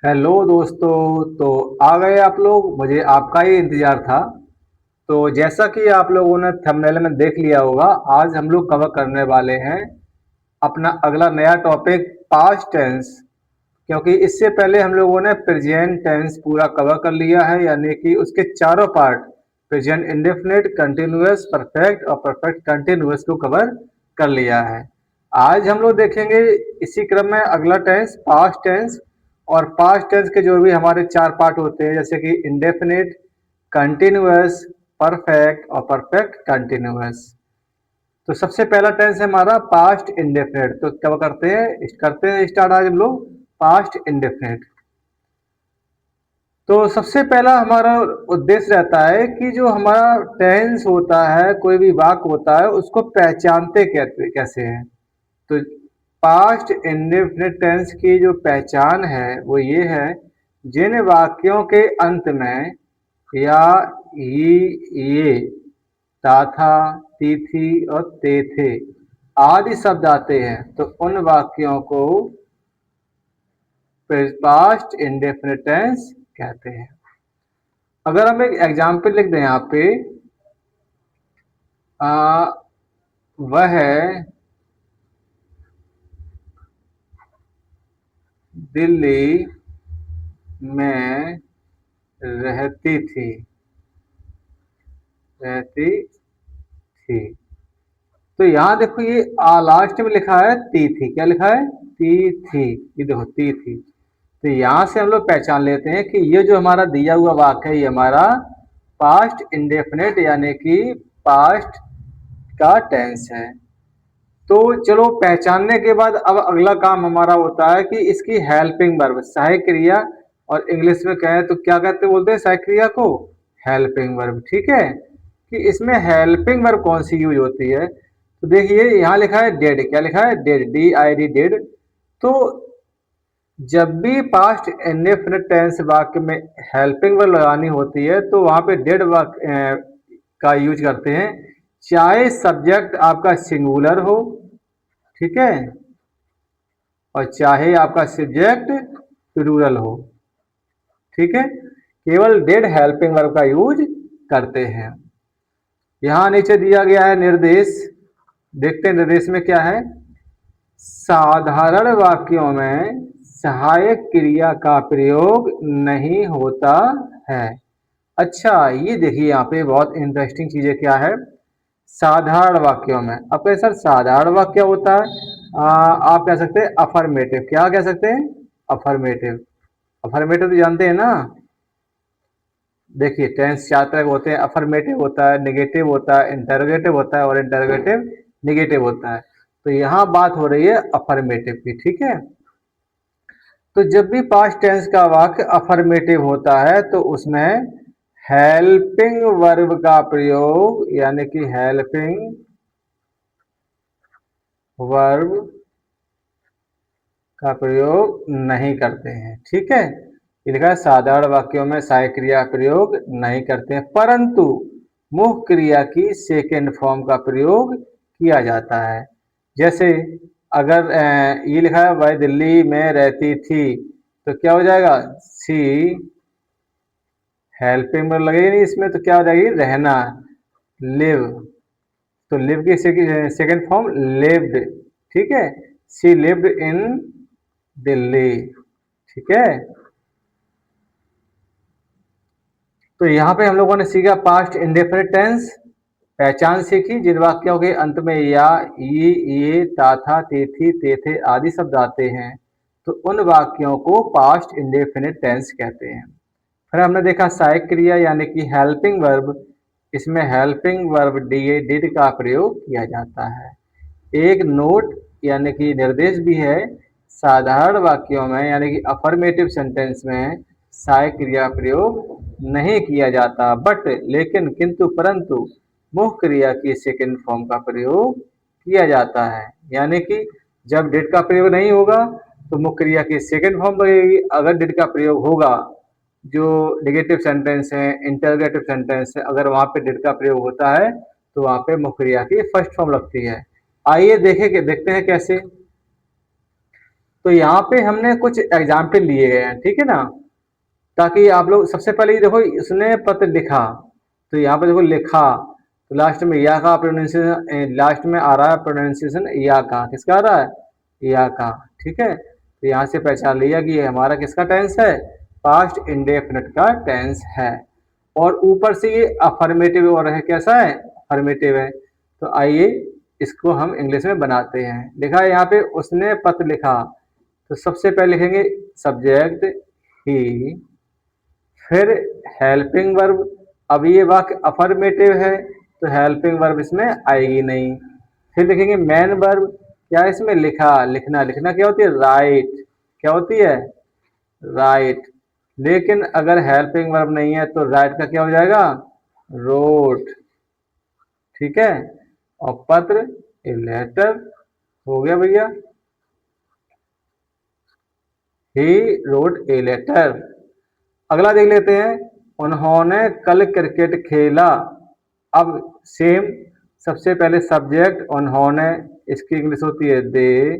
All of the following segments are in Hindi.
हेलो दोस्तों। तो आ गए आप लोग, मुझे आपका ही इंतजार था। तो जैसा कि आप लोगों ने थंबनेल में देख लिया होगा, आज हम लोग कवर करने वाले हैं अपना अगला नया टॉपिक, पास्ट टेंस। क्योंकि इससे पहले हम लोगों ने प्रेजेंट टेंस पूरा कवर कर लिया है, यानी कि उसके चारों part, present indefinite, continuous, perfect और परफेक्ट कंटिन्यूअस को कवर कर लिया है। आज हम लोग देखेंगे इसी क्रम में अगला टेंस, पास्ट टेंस। और पास्ट टेंस के जो भी हमारे चार पार्ट होते हैं, जैसे कि इंडेफिनिट, कंटिन्यूअस, परफेक्ट और परफेक्ट कंटिन्यूअस। तो सबसे पहला टेंस है हमारा पास्ट इंडेफिनिट। तो क्या करते हैं स्टार्ट आज हम लोग पास्ट इंडेफिनिट। तो सबसे पहला हमारा उद्देश्य रहता है कि जो हमारा टेंस होता है, कोई भी वाक्य होता है, उसको पहचानते कैसे हैं। तो पास्ट इंडेफिनिट टेंस की जो पहचान है वो ये है, जिन वाक्यों के अंत में या ये, था था, थी थी और ते थे आदि शब्द आते हैं, तो उन वाक्यों को पास्ट इंडेफिनिट टेंस कहते हैं। अगर हम एक एग्जाम्पल लिख दें यहाँ पे, आ, वह दिल्ली में रहती थी, रहती थी। तो यहाँ देखो, ये लास्ट में लिखा है ती थी। क्या लिखा है? ती थी। ये देखो ती थी। तो यहाँ से हम लोग पहचान लेते हैं कि ये जो हमारा दिया हुआ वाक्य है, ये हमारा पास्ट इंडेफिनिट यानी कि पास्ट का टेंस है। तो चलो, पहचानने के बाद अब अगला काम हमारा होता है कि इसकी हेल्पिंग वर्ब, सहायक क्रिया। और इंग्लिश में कहें तो क्या कहते बोलते हैं सहायक क्रिया को? Helping verb. ठीक है, कि इसमें हेल्पिंग वर्ब कौन सी यूज होती है। तो देखिए यहाँ लिखा है डेड। क्या लिखा है? Dead, DID, dead. तो जब भी पास्ट इंडेफिनिट टेंस वाक्य में हेल्पिंग वर्ब लगानी होती है, तो वहां पे डेड वाक्य का यूज करते हैं, चाहे सब्जेक्ट आपका सिंगुलर हो, ठीक है, और चाहे आपका सब्जेक्ट प्लूरल हो। ठीक है, केवल डेड हेल्पिंग वर्ब का यूज करते हैं। यहां नीचे दिया गया है निर्देश। देखते हैं निर्देश में क्या है। साधारण वाक्यों में सहायक क्रिया का प्रयोग नहीं होता है। अच्छा, ये देखिए यहाँ पे बहुत इंटरेस्टिंग चीजें क्या है। साधारण वाक्यों में, अब कहे सर साधारण वाक्य होता है, आप कह सकते हैं अफर्मेटिव। क्या कह सकते हैं? अफर्मेटिव। अफर्मेटिव तो जानते हैं ना। देखिए टेंस चार तरह के होते हैं, अफर्मेटिव होता है, नेगेटिव होता है, इंटरोगेटिव होता है और इंटरोगेटिव नेगेटिव होता है। तो यहाँ बात हो रही है अफर्मेटिव की। ठीक है, तो जब भी पास्ट टेंस का वाक्य अफर्मेटिव होता है तो उसमें हेल्पिंग वर्ब का प्रयोग यानी कि हेल्पिंग वर्ब का प्रयोग नहीं करते हैं। ठीक है, ये लिखा है साधारण वाक्यों में सहायक क्रिया प्रयोग नहीं करते हैं, परंतु मुख्य क्रिया की सेकेंड फॉर्म का प्रयोग किया जाता है। जैसे अगर ये लिखा है वह दिल्ली में रहती थी, तो क्या हो जाएगा? सी, हेल्पिंग में लगेगी नहीं इसमें, तो क्या हो जाएगी? रहना, लिव। तो लिव की सेकेंड फॉर्म लिव्ड। ठीक है, सी लिव्ड इन दिल्ली। ठीक है, तो यहाँ पे हम लोगों ने सीखा पास्ट इंडेफिनिट टेंस, पहचान सीखी, जिन वाक्यों के अंत में या, ये, था था, थी ते थे आदि शब्द आते हैं, तो उन वाक्यों को पास्ट इंडेफिनिट टेंस कहते हैं। फिर हमने देखा सहायक क्रिया यानी कि हेल्पिंग वर्ब। इसमें हेल्पिंग वर्ब डिड का प्रयोग किया जाता है। एक नोट यानी कि निर्देश भी है, साधारण वाक्यों में यानी कि अफर्मेटिव सेंटेंस में सहायक क्रिया प्रयोग नहीं किया जाता, बट लेकिन किंतु परंतु मुख्य क्रिया की सेकंड फॉर्म का प्रयोग किया जाता है। यानी कि जब डिड का प्रयोग नहीं होगा तो मुख्य क्रिया की सेकंड फॉर्म लगेगी। अगर डिड का प्रयोग होगा, जो नेगेटिव सेंटेंस है, इंटरोगेटिव सेंटेंस है, अगर वहां पे डिड का प्रयोग होता है तो वहां पे मुख्य क्रिया की फर्स्ट फॉर्म लगती है। आइए देखते हैं कैसे। तो यहाँ पे हमने कुछ एग्जाम्पल लिए गए हैं, ठीक है ना, ताकि आप लोग सबसे पहले ये देखो, उसने पत्र लिखा, तो यहाँ पे देखो लिखा, तो लास्ट में या का प्रोनाउंसिएशन, लास्ट में आ रहा है प्रोनाउंसिएशन या का, किसका आ रहा है, या का, ठीक है। तो यहाँ से पहचान लिया कि ये हमारा किसका टेंस है, पास्ट इंडेफिनिट का टेंस है। और ऊपर से ये अफर्मेटिव और है, कैसा है, अफर्मेटिव है। तो आइए इसको हम इंग्लिश में बनाते हैं। लिखा है यहाँ पे, उसने पत्र लिखा, तो सबसे पहले लिखेंगे सब्जेक्ट ही, फिर हेल्पिंग वर्ब। अब ये वाक्य अफर्मेटिव है तो हेल्पिंग वर्ब इसमें आएगी नहीं। फिर लिखेंगे मेन वर्ब, क्या इसमें लिखा, लिखना, लिखना क्या होती है, राइट, क्या होती है, राइट। लेकिन अगर हेल्पिंग वर्ब नहीं है तो राइट का क्या हो जाएगा, रोट, ठीक है। और पत्र, ए लेटर, हो गया भैया, ही रोट ए लेटर। अगला देख लेते हैं, उन्होंने कल क्रिकेट खेला। अब सेम, सबसे पहले सब्जेक्ट उन्होंने, इसकी इंग्लिश होती है दे,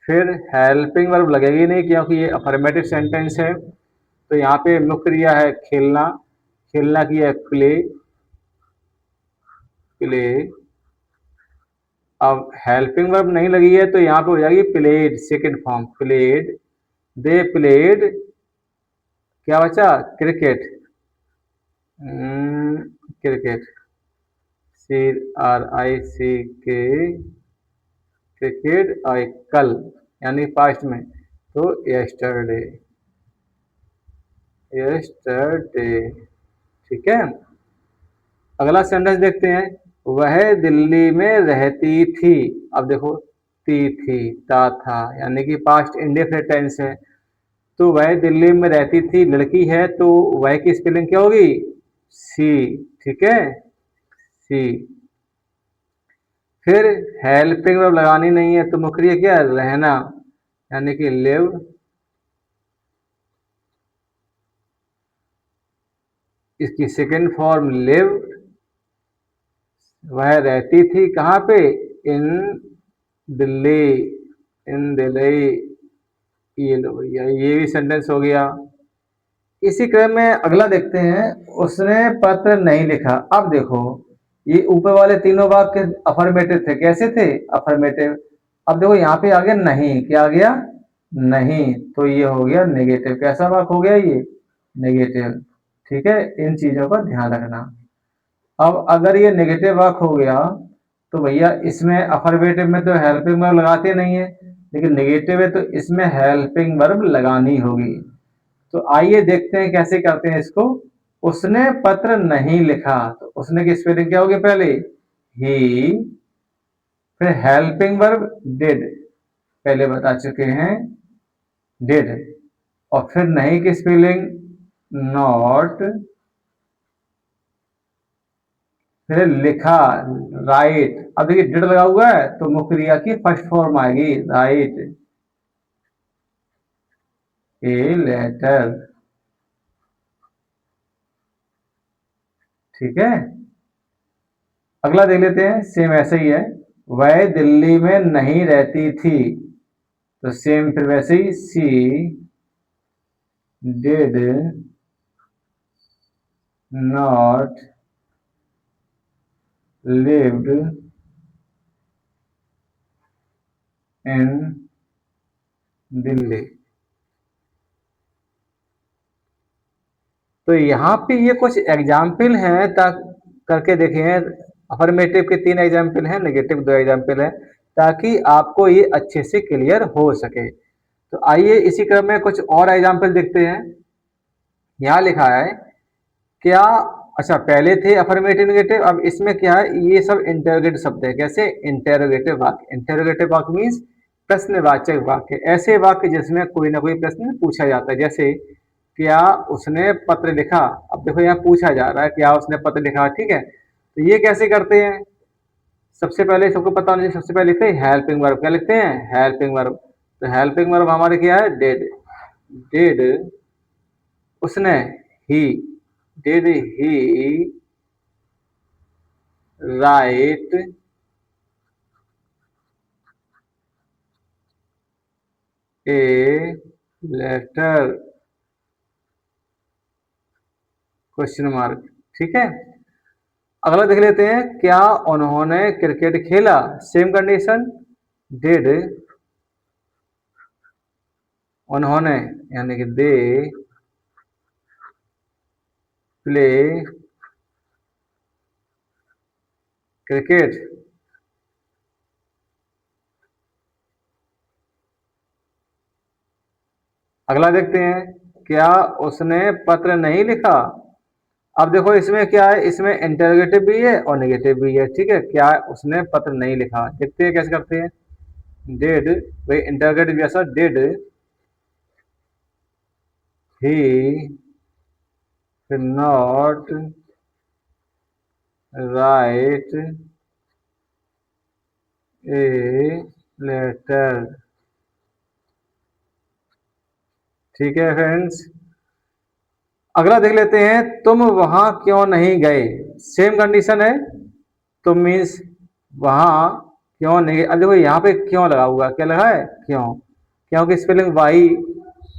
फिर हेल्पिंग वर्ब लगेगी नहीं क्योंकि ये अफर्मेटिव सेंटेंस है। तो यहाँ पे मुख्य क्रिया है खेलना, खेलना की है प्ले, प्ले। अब हेल्पिंग वर्ब नहीं लगी है तो यहाँ पे हो जाएगी played, second form, played, they played, क्या बचा, cricket, cricket, C R I C के, क्रिकेट, और कल यानी पास्ट में, तो यस्टरडे, यस्टरडे, ठीक है। अगला सेंटेंस देखते हैं, वह दिल्ली में रहती थी। अब देखो, थी, ता था, यानी कि पास्ट इंडेफिनिट टेंस है। तो वह दिल्ली में रहती थी, लड़की है तो वह की स्पेलिंग क्या होगी, सी, ठीक है, सी। फिर हेल्पिंग वर्ब लगानी नहीं है तो मुख्य क्रिया क्या है, रहना, यानी कि लिव, इसकी सेकेंड फॉर्म लिव। वह रहती थी कहाँ पे, इन दिल्ली, इन दिल्ली। ये लो भैया, ये भी सेंटेंस हो गया। इसी क्रम में अगला देखते हैं, उसने पत्र नहीं लिखा। अब देखो, ये ऊपर वाले तीनों वाक्य अफर्मेटिव थे, कैसे थे, अफर्मेटिव। अब देखो यहाँ पे आ गया नहीं, क्या आ गया, नहीं, तो ये हो गया नेगेटिव। कैसा वाक्य हो गया ये, नेगेटिव, ठीक है। इन चीजों का ध्यान रखना। अब अगर ये नेगेटिव वाक्य हो गया तो भैया इसमें अफर्मेटिव में तो हेल्पिंग वर्ब लगाते नहीं है, लेकिन नेगेटिव है तो इसमें हेल्पिंग वर्ब लगानी होगी। तो आइए देखते हैं कैसे करते हैं इसको। उसने पत्र नहीं लिखा, तो उसने की स्पेलिंग क्या होगी, पहले ही, फिर हेल्पिंग वर्ब डिड, पहले बता चुके हैं, डिड। और फिर नहीं की स्पेलिंग नॉट, फिर लिखा, राइट। अब देखिए डिड लगा हुआ है तो मुख्य क्रिया की फर्स्ट फॉर्म आएगी, राइट ए लेटर, ठीक है। अगला देख लेते हैं, सेम ऐसे ही है, वह दिल्ली में नहीं रहती थी, तो सेम फिर वैसे ही, she did not lived in Delhi. तो यहाँ पे ये कुछ एग्जाम्पल हैं, करके देखें। अफर्मेटिव के 3 एग्जाम्पल हैं, नेगेटिव 2 एग्जाम्पल हैं, ताकि आपको ये अच्छे से क्लियर हो सके। तो आइए इसी क्रम में कुछ और एग्जाम्पल देखते हैं। यहाँ लिखा है, क्या, अच्छा पहले थे अफर्मेटिव नेगेटिव, अब इसमें क्या है, ये सब इंटेरोगेटिव शब्द है। कैसे, इंटेरोगेटिव वाक्य, इंटेरोगेटिव वाक्य मीन्स प्रश्नवाचक वाक्य, ऐसे वाक्य जिसमें कोई ना कोई प्रश्न पूछा जाता है। जैसे क्या उसने पत्र लिखा, अब देखो यहाँ पूछा जा रहा है क्या उसने पत्र लिखा, ठीक है। तो ये कैसे करते हैं, सबसे पहले सबको पता होना चाहिए, सबसे पहले लिखते हैं हेल्पिंग वर्ब, क्या लिखते हैं, हेल्पिंग वर्ब। तो हेल्पिंग वर्ब हमारे क्या है, डेड, डेड, उसने, he, did he write a letter question mark. ठीक है, अगला देख लेते हैं, क्या उन्होंने क्रिकेट खेला? सेम कंडीशन, डिड, उन्होंने यानी कि दे प्ले क्रिकेट। अगला देखते हैं, क्या उसने पत्र नहीं लिखा? अब देखो इसमें क्या है, इसमें इंटरोगेटिव भी है और नेगेटिव भी है। ठीक है, क्या उसने पत्र नहीं लिखा, देखते हैं कैसे करते हैं। डिड, भाई इंटरोगेटिव जैसा, did he not write a letter. ठीक है फ्रेंड्स, अगला देख लेते हैं, तुम वहां क्यों नहीं गए? सेम कंडीशन है, तुम मीन्स वहां क्यों नहीं गए। अब देखो यहाँ पे क्यों लगा हुआ, क्या लगा है? क्यों, क्योंकि स्पेलिंग वाई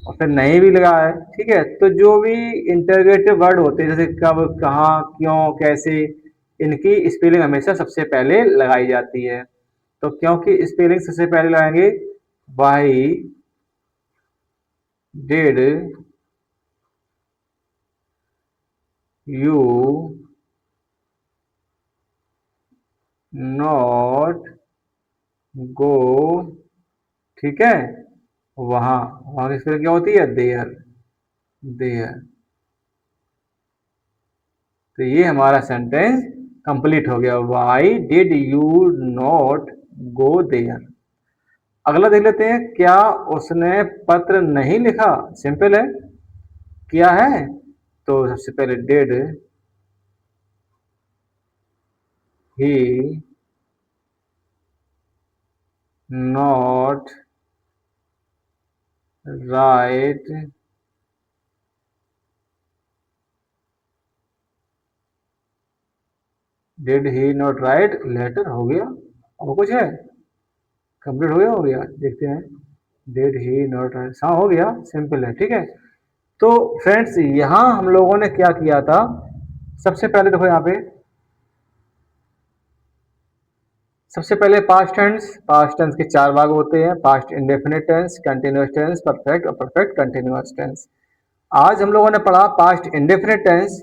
और फिर नहीं भी लगा है। ठीक है, तो जो भी इंटरगेटिव वर्ड होते हैं जैसे कब, कहाँ, क्यों, कैसे, इनकी स्पेलिंग हमेशा सबसे पहले लगाई जाती है। तो क्योंकि स्पेलिंग सबसे पहले लगाएंगे, why did you not go, ठीक है, वहां, वहां की स्पेलिंग क्या होती है? There, there. तो ये हमारा सेंटेंस कंप्लीट हो गया, why did you not go there. अगला देख लेते हैं, क्या उसने पत्र नहीं लिखा? सिंपल है, क्या है? तो सबसे पहले did he not write did he not write letter, हो गया। और कुछ है? कंप्लीट हो गया, हो गया, देखते हैं। डिड ही नॉट राइट, हाँ हो गया, सिंपल है। ठीक है, तो फ्रेंड्स यहां हम लोगों ने क्या किया था, सबसे पहले देखो यहाँ पे, सबसे पहले पास्ट टेंस। पास्ट टेंस के चार भाग होते हैं, past indefinite tense, continuous tense, perfect और परफेक्ट कंटिन्यूअस टेंस। आज हम लोगों ने पढ़ा past indefinite tense.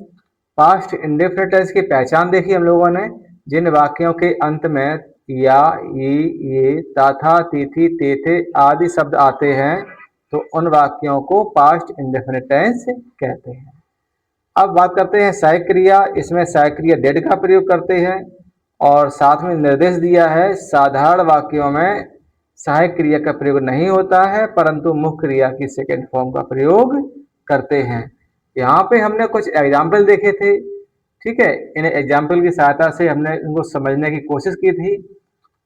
Past indefinite tense की पहचान देखी हम लोगों ने, जिन वाक्यों के अंत में या, ये, था, थी, थे आदि शब्द आते हैं, तो उन वाक्यों को पास्ट इंडेफिनिट टेंस कहते हैं। अब बात करते हैं सहायक क्रिया। इसमें सहायक क्रिया डेड का प्रयोग करते हैं और साथ में निर्देश दिया है, साधारण वाक्यों में सहायक क्रिया का प्रयोग नहीं होता है परंतु मुख्य क्रिया की सेकेंड फॉर्म का प्रयोग करते हैं। यहाँ पे हमने कुछ एग्जाम्पल देखे थे। ठीक है, इन एग्जाम्पल की सहायता से हमने इनको समझने की कोशिश की थी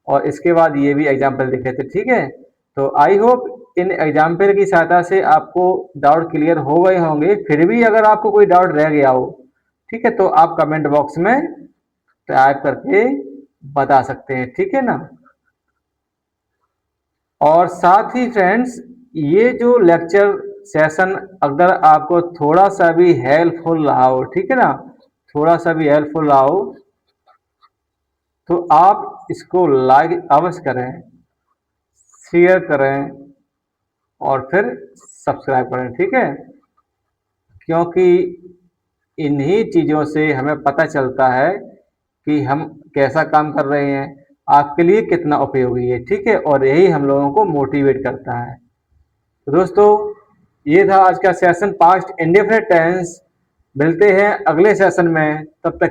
और इसके बाद ये भी एग्जाम्पल देखे थे। ठीक है, तो आई होप इन एग्जाम्पल की सहायता से आपको डाउट क्लियर हो गए होंगे। फिर भी अगर आपको कोई डाउट रह गया हो, ठीक है, तो आप कमेंट बॉक्स में टाइप करके बता सकते हैं। ठीक है ना, और साथ ही फ्रेंड्स ये जो लेक्चर सेशन अगर आपको थोड़ा सा भी हेल्पफुल रहा हो, ठीक है ना, थोड़ा सा भी हेल्पफुल रहा हो, तो आप इसको लाइक अवश्य करें, शेयर करें और फिर सब्सक्राइब करें। ठीक है, क्योंकि इन्हीं चीज़ों से हमें पता चलता है कि हम कैसा काम कर रहे हैं, आपके लिए कितना उपयोगी है। ठीक है, और यही हम लोगों को मोटिवेट करता है। तो दोस्तों ये था आज का सेशन पास्ट इंडेफिनिट टेंस। मिलते हैं अगले सेशन में, तब तक